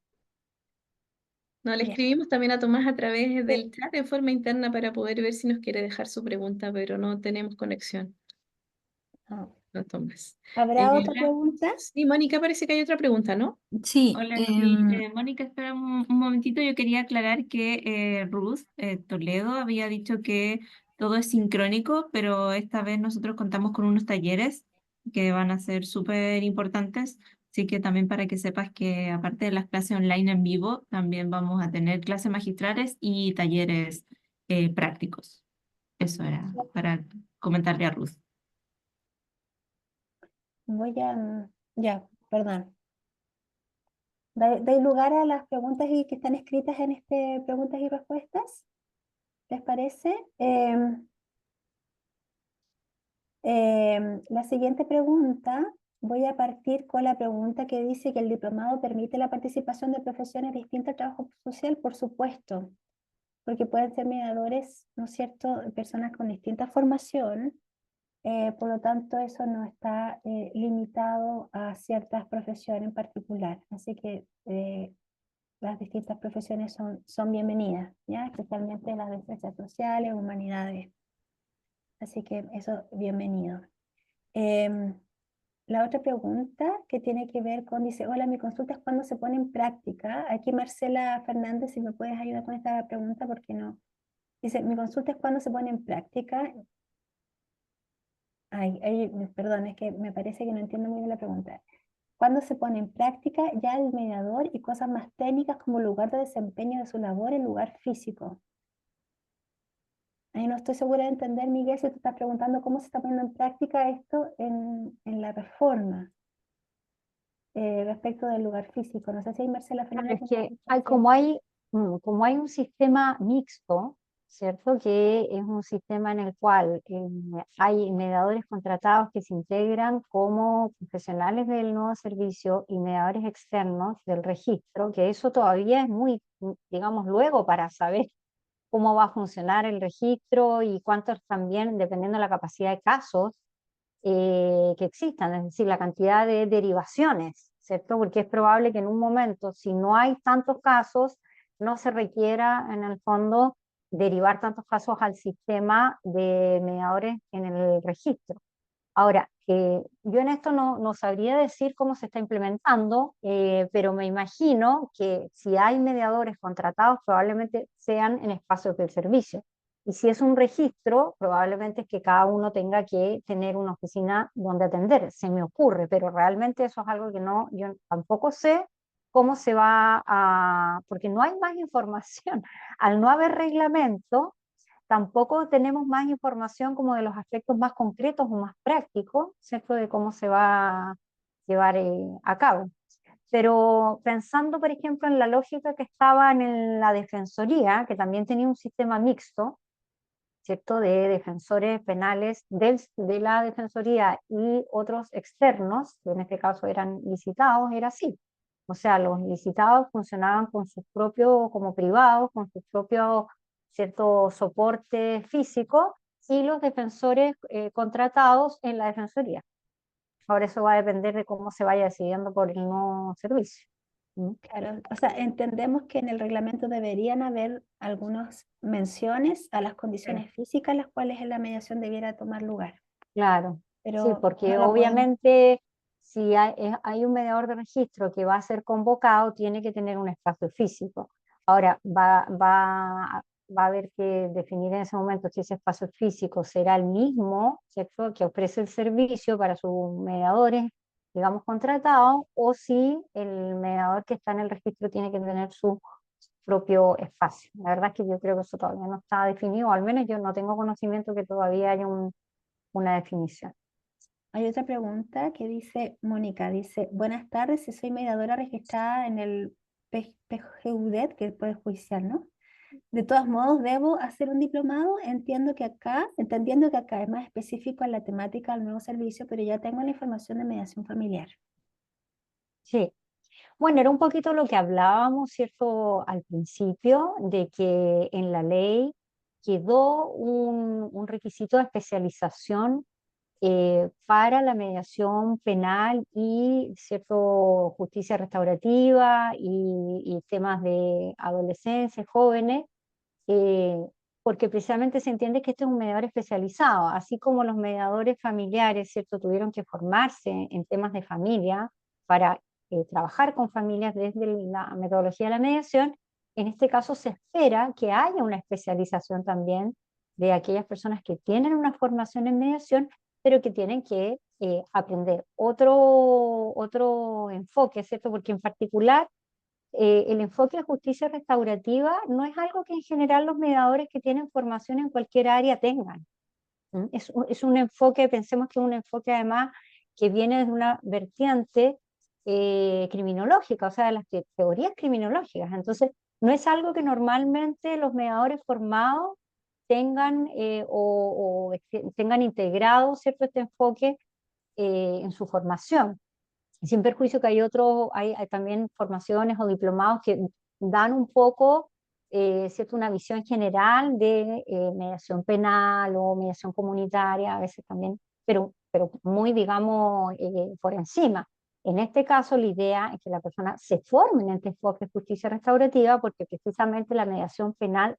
Speaker 1: No, le
Speaker 2: Ya.
Speaker 1: escribimos también a Tomás a través
Speaker 2: Sí.
Speaker 1: del chat de forma interna para poder ver si nos quiere dejar su pregunta, pero no tenemos conexión
Speaker 2: No.
Speaker 1: con Tomás.
Speaker 2: ¿Habrá otra
Speaker 1: Hola.
Speaker 2: pregunta?
Speaker 1: Sí, Mónica, parece que hay otra pregunta, ¿no?
Speaker 4: Sí,
Speaker 6: Hola, sí. Mónica, espera un momentito. Yo quería aclarar que Ruth Toledo había dicho que todo es sincrónico, pero esta vez nosotros contamos con unos talleres que van a ser súper importantes. Así que también para que sepas que aparte de las clases online en vivo, también vamos a tener clases magistrales y talleres prácticos. Eso era para comentarle a Ruth.
Speaker 2: Ya, perdón. ¿Dais lugar a las preguntas que están escritas en este preguntas y respuestas? ¿Les parece? La siguiente pregunta, voy a partir con la pregunta que dice que el diplomado permite la participación de profesiones distintas al trabajo social, por supuesto, porque pueden ser mediadores, ¿no es cierto?, personas con distinta formación, Por lo tanto, eso no está limitado a ciertas profesiones en particular. Así que las distintas profesiones son bienvenidas, ¿ya? Especialmente las de ciencias sociales, humanidades. Así que eso, bienvenido. Em, la otra pregunta que tiene que ver con, dice, hola, mi consulta es cuándo se pone en práctica. Aquí Marcela Fernández, si me puedes ayudar con esta pregunta, porque no. Dice, mi consulta es cuándo se pone en práctica. Perdón, es que me parece que no entiendo muy bien la pregunta. ¿Cuándo se pone en práctica ya el mediador y cosas más técnicas como lugar de desempeño de su labor en lugar físico? Ahí no estoy segura de entender, Miguel, si tú estás preguntando cómo se está poniendo en práctica esto en la reforma respecto del lugar físico. No sé si hay Marcela
Speaker 3: Claro,
Speaker 2: Fernández.
Speaker 3: es que como hay un sistema mixto, ¿cierto? Que es un sistema en el cual hay mediadores contratados que se integran como profesionales del nuevo servicio y mediadores externos del registro, que eso todavía es muy, digamos, luego para saber cómo va a funcionar el registro y cuántos también, dependiendo de la capacidad de casos, que existan, es decir, la cantidad de derivaciones, ¿cierto? Porque es probable que en un momento, si no hay tantos casos, no se requiera en el fondo derivar tantos casos al sistema de mediadores en el registro. Ahora, yo en esto no sabría decir cómo se está implementando, pero me imagino que si hay mediadores contratados, probablemente sean en espacios del servicio. Y si es un registro, probablemente es que cada uno tenga que tener una oficina donde atender, se me ocurre, pero realmente eso es algo que yo tampoco sé cómo se va porque no hay más información. Al no haber reglamento, tampoco tenemos más información como de los aspectos más concretos o más prácticos, ¿cierto? De cómo se va a llevar a cabo. Pero pensando, por ejemplo, en la lógica que estaba en la Defensoría, que también tenía un sistema mixto, ¿cierto? De defensores penales de la Defensoría y otros externos, que en este caso eran licitados, era así. O sea, los licitados funcionaban con sus propios, como privados, con sus propios cierto soporte físico y los defensores contratados en la Defensoría. Ahora eso va a depender de cómo se vaya decidiendo por el nuevo servicio. ¿Mm?
Speaker 2: Claro, o sea, entendemos que en el reglamento deberían haber algunas menciones a las condiciones físicas las cuales en la mediación debiera tomar lugar,
Speaker 3: Claro, sí,
Speaker 2: pero
Speaker 3: porque
Speaker 2: no lo podemos.
Speaker 3: obviamente si hay un mediador de registro que va a ser convocado, tiene que tener un espacio físico. Ahora, va a haber que definir en ese momento si ese espacio físico será el mismo, ¿cierto?, que ofrece el servicio para sus mediadores, digamos, contratados, o si el mediador que está en el registro tiene que tener su propio espacio. La verdad es que yo creo que eso todavía no está definido, o al menos yo no tengo conocimiento que todavía haya una definición.
Speaker 2: Hay otra pregunta que dice, Mónica, dice, buenas tardes, si soy mediadora registrada en el PGUDET, que es el Poder Judicial, ¿no? De todos modos, ¿debo hacer un diplomado? Entendiendo que acá es más específico en la temática del nuevo servicio, pero ya tengo la información de mediación familiar.
Speaker 3: Sí, bueno, era un poquito lo que hablábamos, ¿cierto?, al principio, de que en la ley quedó un requisito de especialización para la mediación penal y, ¿cierto?, justicia restaurativa y temas de adolescencia, jóvenes, eh, porque precisamente se entiende que este es un mediador especializado, así como los mediadores familiares, ¿cierto?, tuvieron que formarse en temas de familia para trabajar con familias desde la metodología de la mediación. En este caso se espera que haya una especialización también de aquellas personas que tienen una formación en mediación, pero que tienen que aprender otro enfoque, ¿cierto? Porque en particular el enfoque de justicia restaurativa no es algo que en general los mediadores que tienen formación en cualquier área tengan. ¿Mm? Es un enfoque, pensemos que es un enfoque además que viene de una vertiente criminológica, o sea, de las teorías criminológicas. Entonces, no es algo que normalmente los mediadores formados tengan tengan integrado, ¿cierto?, este enfoque en su formación. Sin perjuicio que hay también formaciones o diplomados que dan un poco, ¿cierto?, una visión general de mediación penal o mediación comunitaria, a veces también pero muy, digamos, por encima. En este caso, la idea es que la persona se forme en este enfoque de justicia restaurativa, porque precisamente la mediación penal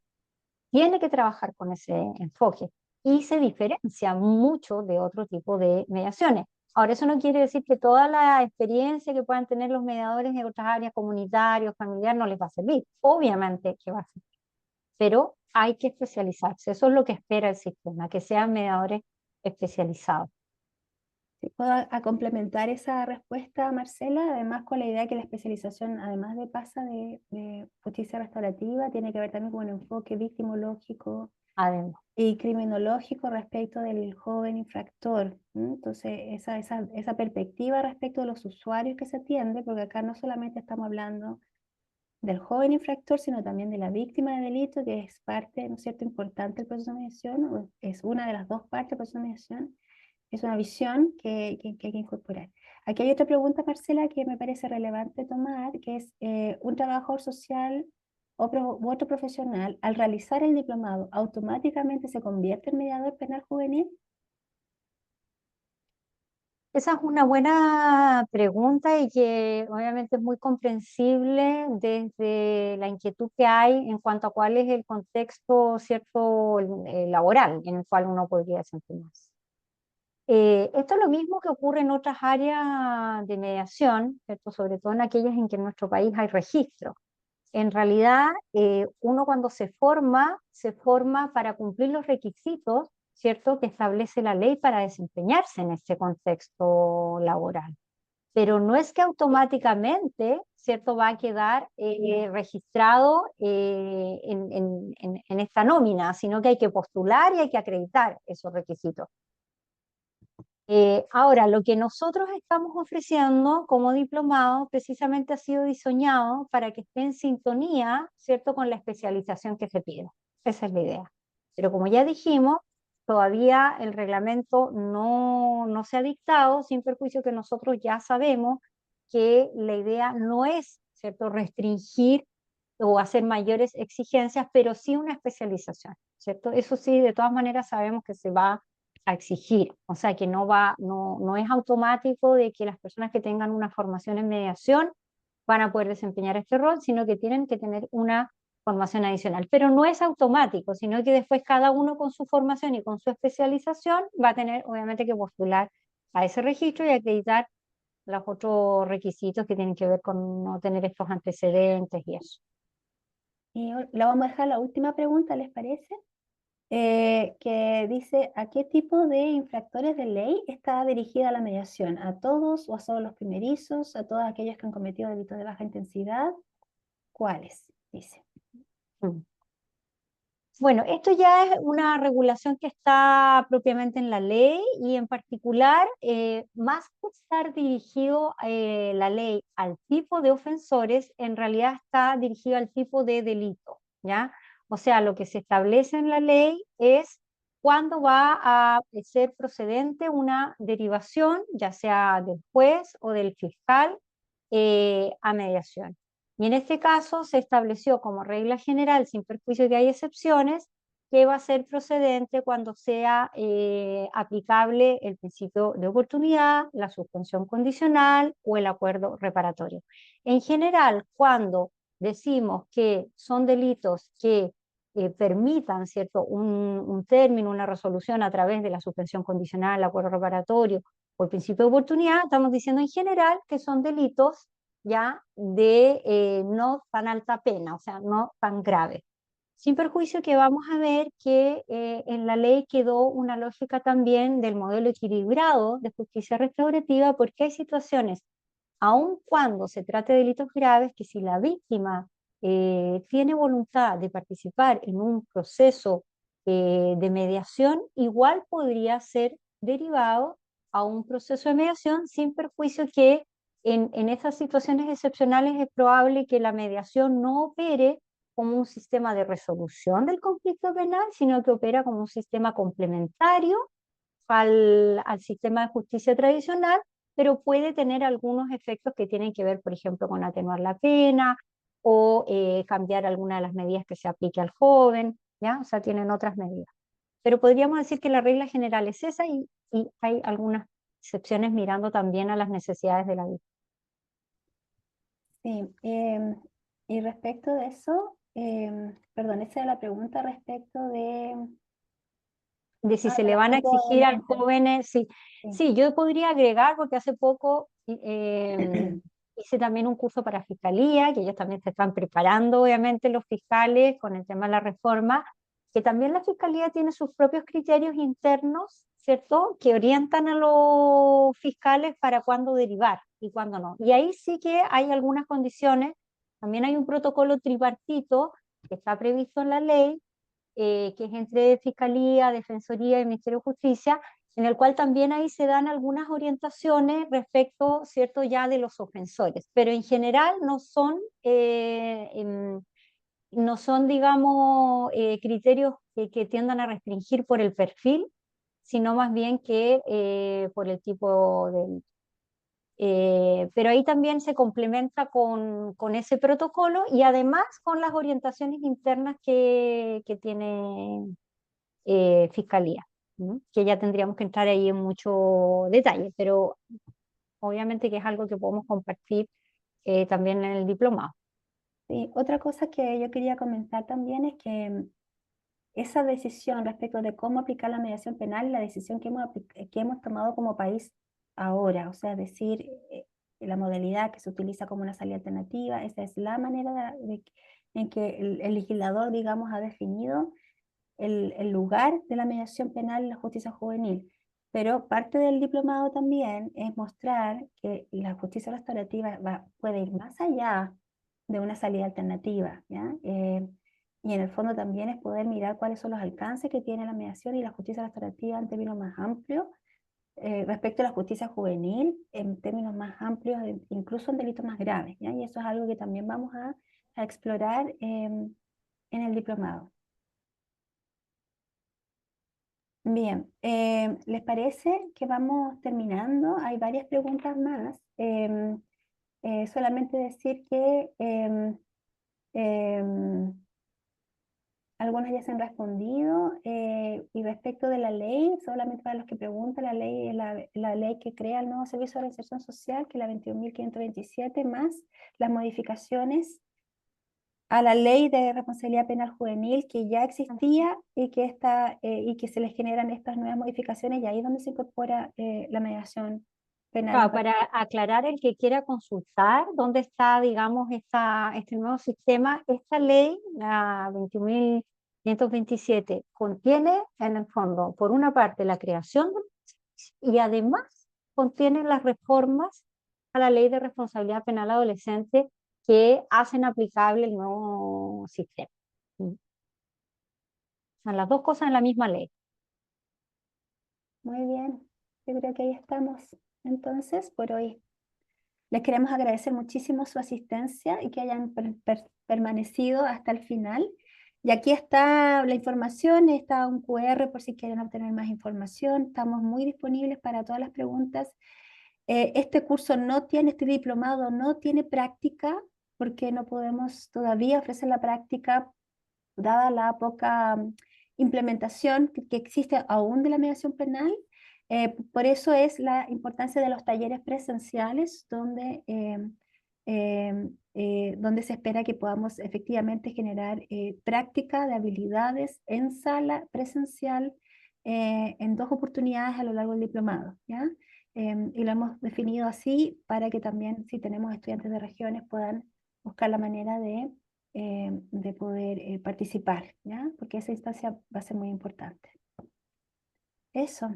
Speaker 3: tiene que trabajar con ese enfoque y se diferencia mucho de otro tipo de mediaciones. Ahora, eso no quiere decir que toda la experiencia que puedan tener los mediadores en otras áreas comunitarias, familiares, no les va a servir. Obviamente que va a servir, pero hay que especializarse. Eso es lo que espera el sistema, que sean mediadores especializados.
Speaker 2: Si puedo complementar esa respuesta, Marcela, además con la idea que la especialización, además de pasa de justicia restaurativa, tiene que ver también con un enfoque victimológico
Speaker 3: Además,
Speaker 2: y criminológico respecto del joven infractor. Entonces, esa perspectiva respecto de los usuarios que se atiende, porque acá no solamente estamos hablando del joven infractor, sino también de la víctima de delito, que es parte, ¿no es cierto?, importante del proceso de mediación, o es una de las dos partes del proceso de mediación. Es una visión que hay que incorporar. Aquí hay otra pregunta, Marcela, que me parece relevante tomar, que es un trabajador social u otro profesional, al realizar el diplomado, ¿automáticamente se convierte en mediador penal juvenil?
Speaker 3: esa es una buena pregunta y que obviamente es muy comprensible desde la inquietud que hay en cuanto a cuál es el contexto, cierto, laboral en el cual uno podría desempeñarse. Esto es lo mismo que ocurre en otras áreas de mediación, ¿cierto? Sobre todo en aquellas en que en nuestro país hay registro. En realidad, uno cuando se forma para cumplir los requisitos, ¿cierto?, que establece la ley para desempeñarse en este contexto laboral. Pero no es que automáticamente, ¿cierto?, va a quedar registrado en esta nómina, sino que hay que postular y hay que acreditar esos requisitos. Ahora, lo que nosotros estamos ofreciendo como diplomado precisamente ha sido diseñado para que esté en sintonía, ¿cierto?, con la especialización que se pide. Esa es la idea. Pero como ya dijimos, todavía el reglamento no se ha dictado, sin perjuicio que nosotros ya sabemos que la idea no es, ¿cierto?, restringir o hacer mayores exigencias, pero sí una especialización, ¿cierto? Eso sí, de todas maneras sabemos que se va a exigir, o sea que no es automático de que las personas que tengan una formación en mediación van a poder desempeñar este rol, sino que tienen que tener una formación adicional. Pero no es automático, sino que después cada uno con su formación y con su especialización va a tener obviamente que postular a ese registro y acreditar los otros requisitos que tienen que ver con no tener estos antecedentes y eso.
Speaker 2: Y la vamos a dejar la última pregunta, ¿les parece? Que dice, ¿a qué tipo de infractores de ley está dirigida la mediación? ¿A todos o a solo los primerizos? ¿A todos aquellos que han cometido delitos de baja intensidad? ¿Cuáles? Dice.
Speaker 3: Bueno, esto ya es una regulación que está propiamente en la ley y en particular, más que estar dirigido la ley al tipo de ofensores, en realidad está dirigido al tipo de delito, ¿ya? O sea, lo que se establece en la ley es cuándo va a ser procedente una derivación, ya sea del juez o del fiscal, a mediación. Y en este caso se estableció como regla general, sin perjuicio de que hay excepciones, que va a ser procedente cuando sea aplicable el principio de oportunidad, la suspensión condicional o el acuerdo reparatorio. En general, cuando decimos que son delitos que permitan, ¿cierto?, un término, una resolución a través de la suspensión condicional, el acuerdo reparatorio o el principio de oportunidad, estamos diciendo en general que son delitos ya de no tan alta pena, o sea, no tan grave. Sin perjuicio que vamos a ver que en la ley quedó una lógica también del modelo equilibrado de justicia restaurativa, porque hay situaciones, aun cuando se trate de delitos graves, que si la víctima tiene voluntad de participar en un proceso de mediación, igual podría ser derivado a un proceso de mediación, sin perjuicio que en esas situaciones excepcionales es probable que la mediación no opere como un sistema de resolución del conflicto penal, sino que opera como un sistema complementario al sistema de justicia tradicional, pero puede tener algunos efectos que tienen que ver, por ejemplo, con atenuar la pena o cambiar alguna de las medidas que se aplique al joven, ¿ya? O sea, tienen otras medidas. Pero podríamos decir que la regla general es esa y y hay algunas excepciones mirando también a las necesidades de la víctima.
Speaker 2: Sí, y respecto de eso, perdón, esa era la pregunta respecto de
Speaker 3: De si se
Speaker 2: de
Speaker 3: le
Speaker 2: los
Speaker 3: van a exigir al
Speaker 2: antecedentes.
Speaker 3: joven, sí,
Speaker 2: Sí.
Speaker 3: sí, yo podría agregar, porque hace poco hice también un curso para fiscalía, que ellos también se están preparando, obviamente, los fiscales con el tema de la reforma, que también la fiscalía tiene sus propios criterios internos, ¿cierto?, que orientan a los fiscales para cuándo derivar y cuándo no. Y ahí sí que hay algunas condiciones, también hay un protocolo tripartito que está previsto en la ley, que es entre Fiscalía, Defensoría y Ministerio de Justicia, en el cual también ahí se dan algunas orientaciones respecto, ¿cierto?, ya de los ofensores, pero en general no son, digamos, criterios que tiendan a restringir por el perfil, sino más bien que por el tipo del... pero ahí también se complementa con ese protocolo y además con las orientaciones internas que tiene Fiscalía, ¿no? Que ya tendríamos que entrar ahí en mucho detalle, pero obviamente que es algo que podemos compartir también en el diplomado.
Speaker 2: Sí, otra cosa que yo quería comentar también es que esa decisión respecto de cómo aplicar la mediación penal es la decisión que hemos tomado como país ahora, o sea, es decir, la modalidad que se utiliza como una salida alternativa, esa es la manera en que el legislador, digamos, ha definido el lugar de la mediación penal en la justicia juvenil. Pero parte del diplomado también es mostrar que la justicia restaurativa puede ir más allá de una salida alternativa, ¿ya? Y en el fondo también es poder mirar cuáles son los alcances que tiene la mediación y la justicia restaurativa en términos más amplios, respecto a la justicia juvenil, en términos más amplios, incluso en delitos más graves, ¿ya? Y eso es algo que también vamos a explorar en el diplomado. Bien, ¿les parece que vamos terminando? Hay varias preguntas más. Solamente decir que algunas ya se han respondido. Y respecto de la ley, solamente para los que preguntan, la ley es la ley que crea el nuevo Servicio de Reinserción Social, que es la 21.527, más las modificaciones a la ley de responsabilidad penal juvenil que ya existía y que se les generan estas nuevas modificaciones, y ahí es donde se incorpora la mediación penal.
Speaker 3: Claro, para aclarar el que quiera consultar dónde está, digamos, este nuevo sistema, esta ley, la 21.527, contiene en el fondo, por una parte, la creación y además contiene las reformas a la ley de responsabilidad penal adolescente que hacen aplicable el nuevo sistema. Son las dos cosas en la misma ley.
Speaker 2: Muy bien, yo creo que ahí estamos entonces por hoy. Les queremos agradecer muchísimo su asistencia y que hayan permanecido hasta el final. Y aquí está la información, está un QR por si quieren obtener más información. Estamos muy disponibles para todas las preguntas. Este curso no tiene, este diplomado no tiene práctica, porque no podemos todavía ofrecer la práctica, dada la poca implementación que existe aún de la mediación penal. Por eso es la importancia de los talleres presenciales, donde se espera que podamos efectivamente generar práctica de habilidades en sala presencial en 2 oportunidades a lo largo del diplomado, ¿ya? Y lo hemos definido así para que también, si tenemos estudiantes de regiones, puedan buscar la manera de poder participar, ¿ya? Porque esa instancia va a ser muy importante. Eso.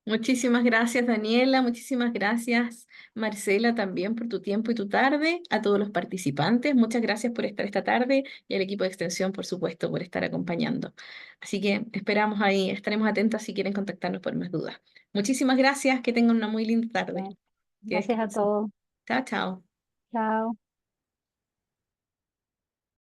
Speaker 1: Muchísimas gracias, Daniela. Muchísimas gracias, Marcela, también por tu tiempo y tu tarde. A todos los participantes, muchas gracias por estar esta tarde y al equipo de extensión, por supuesto, por estar acompañando. Así que esperamos ahí, estaremos atentos si quieren contactarnos por más dudas. Muchísimas gracias, que tengan una muy linda tarde. Que
Speaker 3: Gracias a
Speaker 1: descansen.
Speaker 3: todos.
Speaker 1: Chao, chao.
Speaker 3: Chao.